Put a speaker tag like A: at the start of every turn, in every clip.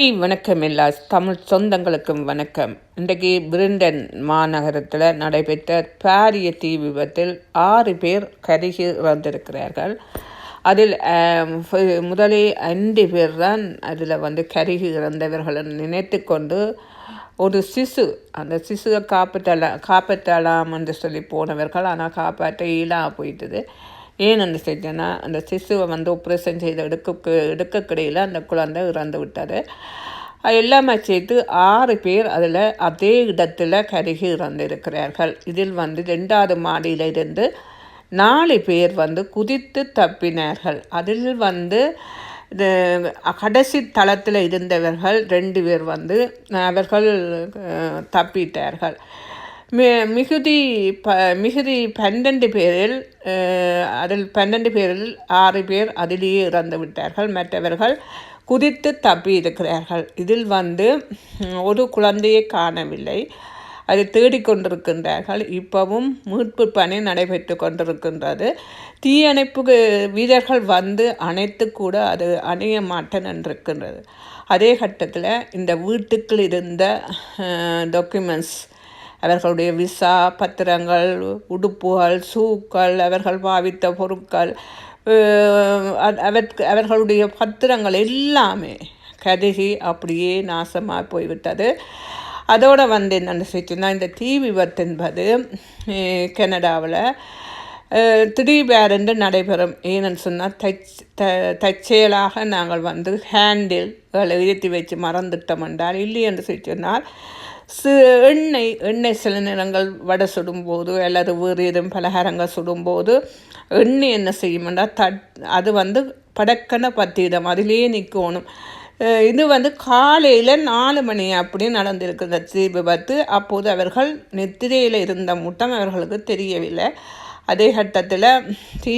A: வணக்கம் எல்லா தமிழ் சொந்தங்களுக்கும் வணக்கம். இன்றைக்கு பிரிண்டன் மாநகரத்தில் நடைபெற்ற பாரிய தீ விபத்தில் 6 பேர் கருகி இறந்திருக்கிறார்கள். அதில் முதலே 5 பேர் தான் அதில் கருகி இறந்தவர்களை நினைத்து கொண்டு ஒரு சிசு, அந்த சிசுவை காப்பாற்றலாம் என்று சொல்லி போனவர்கள், ஆனால் காப்பாற்ற இயலாம போயிட்டது. ஏன்னு செஞ்சேன்னா, அந்த சிசுவை ஆப்ரேஷன் செய்து எடுக்கக்கிடையில் அந்த குழந்தை இறந்து விட்டது. எல்லாமே சேர்த்து 6 பேர் அதில் அதே இடத்துல கருகி இறந்திருக்கிறார்கள். இதில் 2வது மாடியிலிருந்து 4 பேர் குதித்து தப்பினார்கள். அதில் கடைசி தளத்தில் இருந்தவர்கள் 2 பேர் அவர்கள் தப்பிட்டார்கள். மிகுதி 12 பேரில் அதில் 12 பேரில் 6 பேர் அதிலேயே இறந்து விட்டார்கள். மற்றவர்கள் குதித்து தப்பி இருக்கிறார்கள். இதில் ஒரு குழந்தையை காணவில்லை, அதை தேடிக்கொண்டிருக்கின்றார்கள். இப்பவும் மீட்பு பணி நடைபெற்று கொண்டிருக்கின்றது. தீயணைப்பு வீரர்கள் அணைத்து கூட அது அணைய மாட்டேன் என்றிருக்கின்றது. அதே கட்டத்தில் இந்த வீட்டுக்குள் இருந்த டாக்குமெண்ட்ஸ், அவர்களுடைய விசா பத்திரங்கள், உடுப்புகள், ஷூக்கள், அவர்கள் பாவித்த பொருட்கள், அவர்களுடைய பத்திரங்கள் எல்லாமே கருகி அப்படியே நாசமாக போய்விட்டது. அதோடு என்னென்னு சொல்லிச்சுன்னா, இந்த தீ விபத்து என்பது கனடாவில் திடீரென்று நடைபெறும். ஏன்னு சொன்னால் தற்செயலாக நாங்கள் ஹேண்டில் உயர்த்தி வச்சு மறந்துட்டோம் என்றால், இல்லை என்று சொல்லி சொன்னால் எண்ணெய் சில நேரங்கள் வடை சுடும்போது அல்லது வேறு எதுவும் பலகாரங்கள் சுடும்போது எண்ணெய் என்ன செய்யுமென்றால் அது படக்கன பத்திடும், அதிலே நிற்கணும். இது காலையில் 4 மணி அப்படி நடந்திருக்கிற தீ விபத்து. அப்போது அவர்கள் நித்திரையில் இருந்த மூட்டம் அவர்களுக்கு தெரியவில்லை. அதே கட்டத்தில் தீ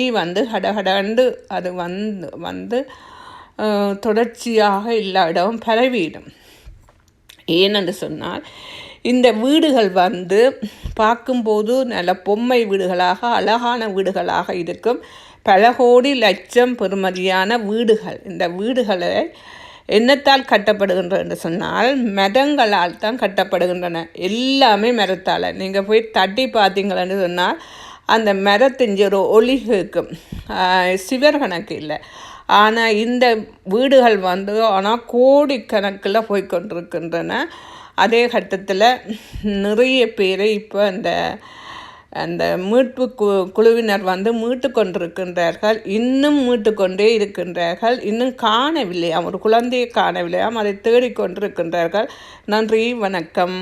A: கடகடண்டு அது தொடர்ச்சியாக எல்லா இடமும் பரவிடும். ஏனென்று சொன்னால், இந்த வீடுகள் பார்க்கும்போது நல்ல பொம்மை வீடுகளாக, அழகான வீடுகளாக இருக்கும். பல கோடி லட்சம் பெறுமதியான வீடுகள். இந்த வீடுகளை என்னத்தால் கட்டப்படுகின்றன என்று சொன்னால், மரங்களால் தான் கட்டப்படுகின்றன. எல்லாமே மரத்தால். நீங்கள் போய் தட்டி பார்த்தீங்களன்னு சொன்னால் அந்த மரத்தின் ஒரு ஒளி இருக்கும், சிவர் கணக்கு இல்லை. ஆனால் இந்த வீடுகள் ஆனால் கோடிக்கணக்கில் போய்கொண்டிருக்கின்றன. அதே கட்டத்தில் நிறைய பேரை இப்போ அந்த மீட்பு குழுவினர் மீட்டு கொண்டிருக்கின்றார்கள். இன்னும் மீட்டு கொண்டே இருக்கின்றார்கள். இன்னும் காணவில்லையாம், ஒரு குழந்தையை காணவில்லையாம், அதை தேடிக்கொண்டிருக்கின்றார்கள். நன்றி, வணக்கம்.